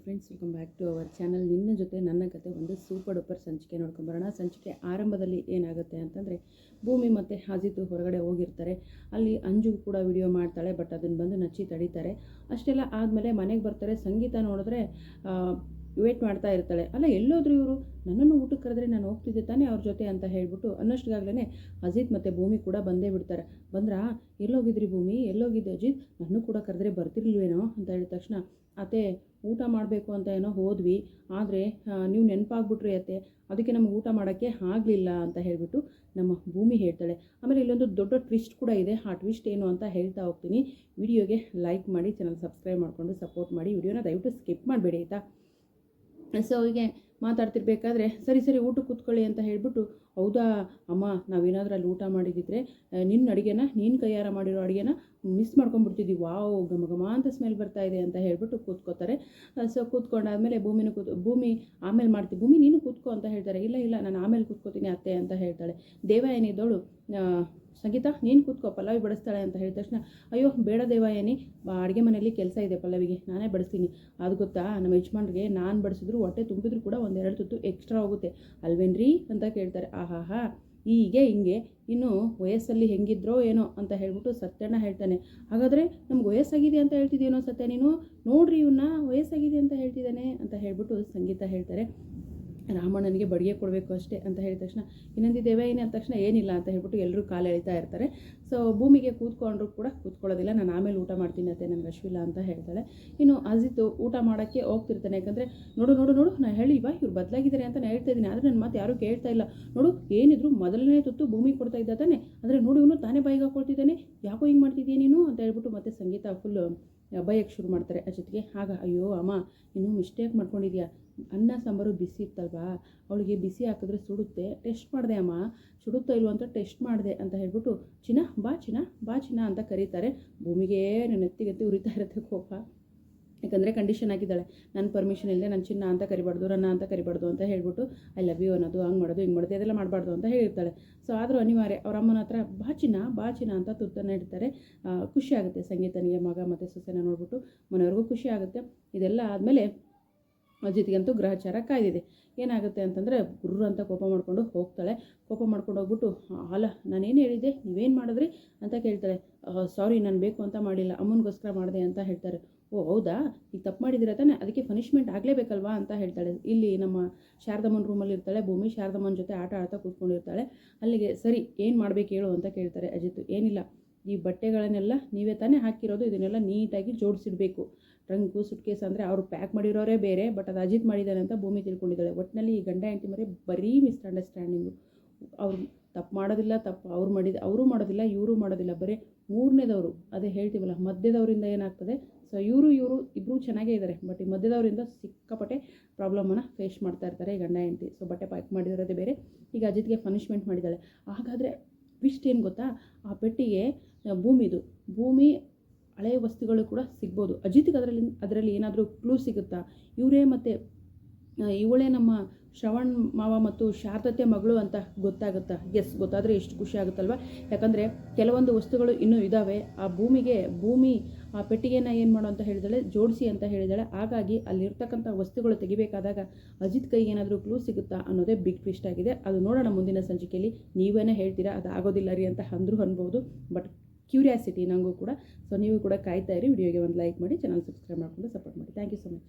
Friends, welcome back to our channel. ನಿನ್ನ ಜೊತೆ ನನ್ನ ಕತೆ ಒಂದು ಸೂಪರ್ ಡೂಪರ್ ಸಂಚಿಕೆ ನೋಡ್ಕೊಂಬರೋಣ. ಸಂಚಿಕೆ ಆರಂಭದಲ್ಲಿ ಏನಾಗುತ್ತೆ ಅಂತಂದರೆ, ಭೂಮಿ ಮತ್ತು ಅಜಿತ್ ಹೊರಗಡೆ ಹೋಗಿರ್ತಾರೆ. ಅಲ್ಲಿ ಅಂಜು ಕೂಡ ವಿಡಿಯೋ ಮಾಡ್ತಾಳೆ, ಬಟ್ ಅದನ್ನು ಬಂದು ನಚ್ಚಿ ತಡೀತಾರೆ. ಅಷ್ಟೆಲ್ಲ ಆದಮೇಲೆ ಮನೆಗೆ ಬರ್ತಾರೆ. ಸಂಗೀತ ನೋಡಿದ್ರೆ ವೇಟ್ ಮಾಡ್ತಾ ಇರ್ತಾಳೆ. ಅಲ್ಲ, ಎಲ್ಲೋದ್ರು ಇವರು, ನನ್ನನ್ನು ಊಟಕ್ಕೆ ಕರೆದ್ರೆ ನಾನು ಹೋಗ್ತಿದ್ದೆ ತಾನೇ ಅವ್ರ ಜೊತೆ ಅಂತ ಹೇಳ್ಬಿಟ್ಟು ಅನ್ನೋಷ್ಟಿಗಾಗಲೇ ಅಜಿತ್ ಮತ್ತು ಭೂಮಿ ಕೂಡ ಬಂದೇ ಬಿಡ್ತಾರೆ. ಬಂದ್ರಾ, ಎಲ್ಲೋಗಿದ್ರಿ ಭೂಮಿ, ಎಲ್ಲೋಗಿದ್ದೆ ಅಜಿತ್, ನನ್ನೂ ಕೂಡ ಕರೆದ್ರೆ ಬರ್ತಿರ್ಲಿಲ್ವೇನೋ ಅಂತ ಹೇಳಿದ ತಕ್ಷಣ, ಅತ್ತೆ ಊಟ ಮಾಡಬೇಕು ಅಂತ ಏನೋ ಹೋದ್ವಿ, ಆದರೆ ನೀವು ನೆನಪಾಗ್ಬಿಟ್ರಿ ಅತ್ತೆ, ಅದಕ್ಕೆ ನಮ್ಗೆ ಊಟ ಮಾಡೋಕ್ಕೆ ಆಗಲಿಲ್ಲ ಅಂತ ಹೇಳಿಬಿಟ್ಟು ನಮ್ಮ ಭೂಮಿ ಹೇಳ್ತಾಳೆ. ಆಮೇಲೆ ಇಲ್ಲೊಂದು ದೊಡ್ಡ ಟ್ವಿಸ್ಟ್ ಕೂಡ ಇದೆ. ಆ ಟ್ವಿಸ್ಟ್ ಏನು ಅಂತ ಹೇಳ್ತಾ ಹೋಗ್ತೀನಿ. ವಿಡಿಯೋಗೆ ಲೈಕ್ ಮಾಡಿ, ಚಾನಲ್ ಸಬ್ಸ್ಕ್ರೈಬ್ ಮಾಡಿಕೊಂಡು ಸಪೋರ್ಟ್ ಮಾಡಿ. ವಿಡಿಯೋನ ದಯವಿಟ್ಟು ಸ್ಕಿಪ್ ಮಾಡಬೇಡಿ ಆಯಿತಾ. ಸೊ ಹೀಗೆ ಮಾತಾಡ್ತಿರ್ಬೇಕಾದ್ರೆ, ಸರಿ ಊಟಕ್ಕೆ ಕೂತ್ಕೊಳ್ಳಿ ಅಂತ ಹೇಳ್ಬಿಟ್ಟು, ಹೌದಾ ಅಮ್ಮ, ನಾವೇನಾದ್ರೂ ಅಲ್ಲಿ ಊಟ ಮಾಡಿದ್ದಿದ್ರೆ ನಿನ್ನ ಅಡುಗೆನ, ನೀನು ಕೈಯಾರ ಮಾಡಿರೋ ಅಡುಗೆನ ಮಿಸ್ ಮಾಡ್ಕೊಂಡ್ಬಿಡ್ತಿದ್ವಿ, ವಾವ್ ಘಮ ಅಂತ ಸ್ಮೆಲ್ ಬರ್ತಾ ಇದೆ ಅಂತ ಹೇಳ್ಬಿಟ್ಟು ಕೂತ್ಕೋತಾರೆ. ಸೊ ಕೂತ್ಕೊಂಡಾದ್ಮೇಲೆ ಭೂಮಿ ಆಮೇಲೆ ಮಾಡ್ತೀವಿ, ಭೂಮಿ ನೀನು ಕೂತ್ಕೋ ಅಂತ ಹೇಳ್ತಾರೆ. ಇಲ್ಲ ನಾನು ಆಮೇಲೆ ಕೂತ್ಕೋತೀನಿ ಅತ್ತೆ ಅಂತ ಹೇಳ್ತಾಳೆ. ದೇವಯಾನಿದವಳು, ಸಂಗೀತ ನೀನು ಕೂತ್ಕೋ, ಪಲ್ಲವಿ ಬಡಿಸ್ತಾಳೆ ಅಂತ ಹೇಳಿದ ತಕ್ಷಣ, ಅಯ್ಯೋ ಬೇಡ ದೇವಯಾನಿ, ಅಡುಗೆ ಮನೆಯಲ್ಲಿ ಕೆಲಸ ಇದೆ ಪಲ್ಲವಿಗೆ, ನಾನೇ ಬಡಿಸ್ತೀನಿ. ಅದು ಗೊತ್ತಾ, ನಮ್ಮ ಯಜಮಾನ್ರಿಗೆ ನಾನು ಬಡಿಸಿದ್ರು ಹೊಟ್ಟೆ ತುಂಬಿದ್ರು ಕೂಡ ಒಂದೆರಡು ತುತ್ತು ಎಕ್ಸ್ಟ್ರಾ ಹೋಗುತ್ತೆ ಅಲ್ವೇನ್ರಿ ಅಂತ ಕೇಳ್ತಾರೆ. ಆಹಾಹಾ, ಹೀಗೆ ಹಿಂಗೆ ಇನ್ನು ವಯಸ್ಸಲ್ಲಿ ಹೆಂಗಿದ್ರೋ ಏನೋ ಅಂತ ಹೇಳ್ಬಿಟ್ಟು ಸತ್ಯಣ್ಣ ಹೇಳ್ತಾನೆ. ಹಾಗಾದರೆ ನಮ್ಗೆ ವಯಸ್ಸಾಗಿದೆ ಅಂತ ಹೇಳ್ತಿದ್ದೀನೋ ಸತ್ಯ, ನೀನು ನೋಡ್ರಿ ಇವನ್ನ ವಯಸ್ಸಾಗಿದೆ ಅಂತ ಹೇಳ್ತಿದ್ದಾನೆ ಅಂತ ಹೇಳ್ಬಿಟ್ಟು ಸಂಗೀತ ಹೇಳ್ತಾರೆ. ರಾಮಣ್ಣನಿಗೆ ಬಡಿಗೆ ಕೊಡಬೇಕು ಅಷ್ಟೇ ಅಂತ ಹೇಳಿದ ತಕ್ಷಣ, ಇನ್ನೊಂದು ದೇವಯಾನಿ ಅಂದ ತಕ್ಷಣ ಏನಿಲ್ಲ ಅಂತ ಹೇಳ್ಬಿಟ್ಟು ಎಲ್ಲರೂ ಕಾಲು ಎಳಿತಾ ಇರ್ತಾರೆ. ಸೊ ಭೂಮಿಗೆ ಕೂತ್ಕೊಂಡ್ರು ಕೂಡ ಕೂತ್ಕೊಳ್ಳೋದಿಲ್ಲ, ನಾನು ಆಮೇಲೆ ಊಟ ಮಾಡ್ತೀನಿ ಅತ್ತೆ, ನನಗೆ ಅಶ್ವಿಲ್ಲ ಅಂತ ಹೇಳ್ತಾಳೆ. ಇನ್ನು ಅಜಿತ್ ಊಟ ಮಾಡೋಕ್ಕೆ ಹೋಗ್ತಿರ್ತಾನೆ. ಯಾಕಂದರೆ ನೋಡು ನಾನು ಹೇಳಿಲ್ವಾ ಇವ್ರು ಬದಲಾಗಿದ್ದಾರೆ ಅಂತ ನಾನು ಹೇಳ್ತಾ ಇದ್ದೀನಿ, ಆದರೆ ನನ್ನ ಮಾತು ಯಾರೂ ಕೇಳ್ತಾ ಇಲ್ಲ. ನೋಡು, ಏನಿದ್ರು ಮೊದಲನೇ ತುತ್ತು ಭೂಮಿ ಕೊಡ್ತಾ ಇದ್ದ ತಾನೆ, ಆದರೆ ನೋಡು ಇವನು ತಾನೇ ಬಾಯಿಗೆ ಹಾಕೊಳ್ತಿದ್ದಾನೆ, ಯಾಕೋ ಹಿಂಗೆ ಮಾಡ್ತಿದ್ದೀಯ ನೀನು ಅಂತ ಹೇಳ್ಬಿಟ್ಟು ಮತ್ತೆ ಸಂಗೀತ ಫುಲ್ ಬೈಯಕ್ಕೆ ಶುರು ಮಾಡ್ತಾರೆ ಅಜಿತ್ಗೆ. ಆಗ, ಅಯ್ಯೋ ಅಮ್ಮ, ಇನ್ನೂ ಮಿಸ್ಟೇಕ್ ಮಾಡ್ಕೊಂಡಿದ್ಯಾ, ಅನ್ನ ಸಾಂಬಾರು ಬಿಸಿ ಇತ್ತಲ್ವಾ, ಅವಳಿಗೆ ಬಿಸಿ ಹಾಕಿದ್ರೆ ಸುಡುತ್ತೆ, ಟೆಸ್ಟ್ ಮಾಡಿದೆ ಅಮ್ಮ, ಸುಡುತ್ತೋ ಇಲ್ವೋ ಅಂತ ಟೆಸ್ಟ್ ಮಾಡಿದೆ ಅಂತ ಹೇಳ್ಬಿಟ್ಟು, ಬಾ ಚಿನ್ನ ಅಂತ ಕರೀತಾರೆ. ಭೂಮಿಗೆ ನೆತ್ತಿಗೆತ್ತಿ ಉರಿತಾ ಇರುತ್ತೆ ಕೋಪ. ಯಾಕಂದರೆ ಕಂಡೀಷನ್ ಆಗಿದ್ದಾಳೆ, ನನ್ನ ಪರ್ಮಿಷನ್ ಇಲ್ಲದೆ ನನ್ನ ಚಿನ್ನ ಅಂತ ಕರಿಬಾರ್ದು, ನನ್ನ ಅಂತ ಕರಿಬಾರ್ದು ಅಂತ ಹೇಳ್ಬಿಟ್ಟು ಐ ಲವ್ ಯು ಅನ್ನೋದು, ಹಂಗೆ ಮಾಡೋದು ಹಿಂಗೆ ಮಾಡೋದು ಅದೆಲ್ಲ ಮಾಡಬಾರ್ದು ಅಂತ ಹೇಳಿರ್ತಾಳೆ. ಸೊ ಆದರೂ ಅನಿವಾರ್ಯ ಅವ್ರ ಅಮ್ಮನ ಹತ್ರ ಬಾ ಚಿನ್ನ ಅಂತ ತುತ್ತನ್ನು ಇಡ್ತಾರೆ. ಖುಷಿ ಆಗುತ್ತೆ ಸಂಗೀತನಿಗೆ, ಮಗ ಮತ್ತು ಸೊಸೆನ ನೋಡ್ಬಿಟ್ಟು ಮನೆಯವ್ರಿಗೂ ಖುಷಿ ಆಗುತ್ತೆ. ಇದೆಲ್ಲ ಆದಮೇಲೆ ಅಜಿತ್ಗಂತೂ ಗ್ರಹಚಾರ ಕಾಯ್ದಿದೆ. ಏನಾಗುತ್ತೆ ಅಂತಂದರೆ, ಗುರ್ರು ಅಂತ ಕೋಪ ಮಾಡ್ಕೊಂಡು ಹೋಗ್ತಾಳೆ. ಕೋಪ ಮಾಡ್ಕೊಂಡು ಹೋಗ್ಬಿಟ್ಟು, ಅಲ್ಲ ನಾನೇನು ಹೇಳಿದ್ದೆ, ನೀವೇನು ಮಾಡಿದ್ರಿ ಅಂತ ಕೇಳ್ತಾಳೆ. ಸಾರಿ, ನಾನು ಬೇಕು ಅಂತ ಮಾಡಿಲ್ಲ, ಅಮ್ಮನಿಗೋಸ್ಕರ ಮಾಡಿದೆ ಅಂತ ಹೇಳ್ತಾರೆ. ಓ ಹೌದಾ, ಈಗ ತಪ್ಪು ಮಾಡಿದಿರ ತಾನೆ, ಅದಕ್ಕೆ ಪನಿಷ್ಮೆಂಟ್ ಆಗಲೇಬೇಕಲ್ವಾ ಅಂತ ಹೇಳ್ತಾಳೆ. ಇಲ್ಲಿ ನಮ್ಮ ಶಾರದಮ್ಮನ ರೂಮಲ್ಲಿ ಇರ್ತಾಳೆ ಭೂಮಿ, ಶಾರದಮ್ಮನ ಜೊತೆ ಆಟ ಆಡ್ತಾ ಕೂತ್ಕೊಂಡಿರ್ತಾಳೆ. ಅಲ್ಲಿಗೆ ಸರಿ ಏನು ಮಾಡಬೇಕು ಹೇಳು ಅಂತ ಕೇಳ್ತಾರೆ ಅಜಿತ್. ಏನಿಲ್ಲ, ಈ ಬಟ್ಟೆಗಳನ್ನೆಲ್ಲ ನೀವೇ ತಾನೇ ಹಾಕಿರೋದು, ಇದನ್ನೆಲ್ಲ ನೀಟಾಗಿ ಜೋಡಿಸಿಡಬೇಕು. ಟ್ರಂಕು ಸುಟ್ಕೇಸ್ ಅಂದರೆ ಅವರು ಪ್ಯಾಕ್ ಮಾಡಿರೋರೇ ಬೇರೆ, ಬಟ್ ಅದು ಅಜಿತ್ ಮಾಡಿದ್ದಾನೆ ಅಂತ ಭೂಮಿ ತಿಳ್ಕೊಂಡಿದ್ದಾಳೆ. ಒಟ್ಟಿನಲ್ಲಿ ಈ ಗಂಡ ಹೆಂಡತಿ ಮರೆ ಬರೀ ಮಿಸ್ಅಂಡರ್ಸ್ಟ್ಯಾಂಡಿಂಗು. ಅವ್ರು ತಪ್ಪು ಮಾಡೋದಿಲ್ಲ, ತಪ್ಪು ಅವರು ಮಾಡೋದಿಲ್ಲ, ಇವರು ಮಾಡೋದಿಲ್ಲ, ಬರೀ ಮೂರನೇದವರು, ಅದೇ ಹೇಳ್ತೀವಲ್ಲ ಮಧ್ಯದವರಿಂದ ಏನಾಗ್ತದೆ. ಸೊ ಇವರು ಇಬ್ಬರು ಚೆನ್ನಾಗೇ ಇದ್ದಾರೆ, ಬಟ್ ಈ ಮಧ್ಯದವರಿಂದ ಸಿಕ್ಕಾಪಟ್ಟೆ ಪ್ರಾಬ್ಲಮನ್ನು ಫೇಸ್ ಮಾಡ್ತಾ ಇರ್ತಾರೆ ಈ ಗಂಡ ಹೆಂಡತಿ. ಸೊ ಬಟ್ಟೆ ಪ್ಯಾಕ್ ಮಾಡಿರೋದೇ ಬೇರೆ, ಈಗ ಅಜಿತ್ಗೆ ಪನಿಷ್ಮೆಂಟ್ ಮಾಡಿದ್ದಾಳೆ. ಹಾಗಾದರೆ ಟ್ವಿಸ್ಟ್ ಏನು ಗೊತ್ತಾ, ಆ ಪೆಟ್ಟಿಗೆ ಭೂಮಿ ಹಳೆಯ ವಸ್ತುಗಳು ಕೂಡ ಸಿಗ್ಬೋದು. ಅಜಿತ್ಗೆ ಅದರಲ್ಲಿ ಏನಾದರೂ ಕ್ಲೂ ಸಿಗುತ್ತಾ, ಇವರೇ ಮತ್ತು ಇವಳೇ ನಮ್ಮ ಶ್ರವಣ್ ಮಾವ ಮತ್ತು ಶಾರದತೆ ಮಗಳು ಅಂತ ಗೊತ್ತಾಗುತ್ತಾ? ಗೊತ್ತಾದರೆ ಎಷ್ಟು ಖುಷಿ ಆಗುತ್ತಲ್ವ. ಯಾಕಂದರೆ ಕೆಲವೊಂದು ವಸ್ತುಗಳು ಇನ್ನೂ ಇದ್ದಾವೆ. ಭೂಮಿ ಆ ಪೆಟ್ಟಿಗೆನ ಏನು ಮಾಡೋ ಅಂತ ಹೇಳಿದಾಳೆ, ಜೋಡಿಸಿ ಅಂತ ಹೇಳಿದಾಳೆ. ಹಾಗಾಗಿ ಅಲ್ಲಿರ್ತಕ್ಕಂಥ ವಸ್ತುಗಳು ತೆಗಿಬೇಕಾದಾಗ ಅಜಿತ್ ಕೈಗೆ ಏನಾದರೂ ಕ್ಲೂ ಸಿಗುತ್ತಾ ಅನ್ನೋದೇ ಬಿಗ್ ಟ್ವಿಸ್ಟ್ ಆಗಿದೆ. ಅದು ನೋಡೋಣ ಮುಂದಿನ ಸಂಚಿಕೆಯಲ್ಲಿ. ನೀವೇನೇ ಹೇಳ್ತೀರಾ ಅದು ಆಗೋದಿಲ್ಲ ರೀ ಅಂತ ಅನ್ಬೋದು, ಬಟ್ ಕ್ಯೂರಿಯಾಸಿಟಿ ನನಗೂ ಕೂಡ. ಸೊ ನೀವು ಕೂಡ ಕಾಯ್ತಾ ಇರಿ. ವಿಡಿಯೋಗೆ ಒಂದು ಲೈಕ್ ಮಾಡಿ, ಚಾನಲ್ ಸಬ್ಸ್ಕ್ರೈಬ್ ಮಾಡಿಕೊಂಡು ಸಪೋರ್ಟ್ ಮಾಡಿ. Thank you so much.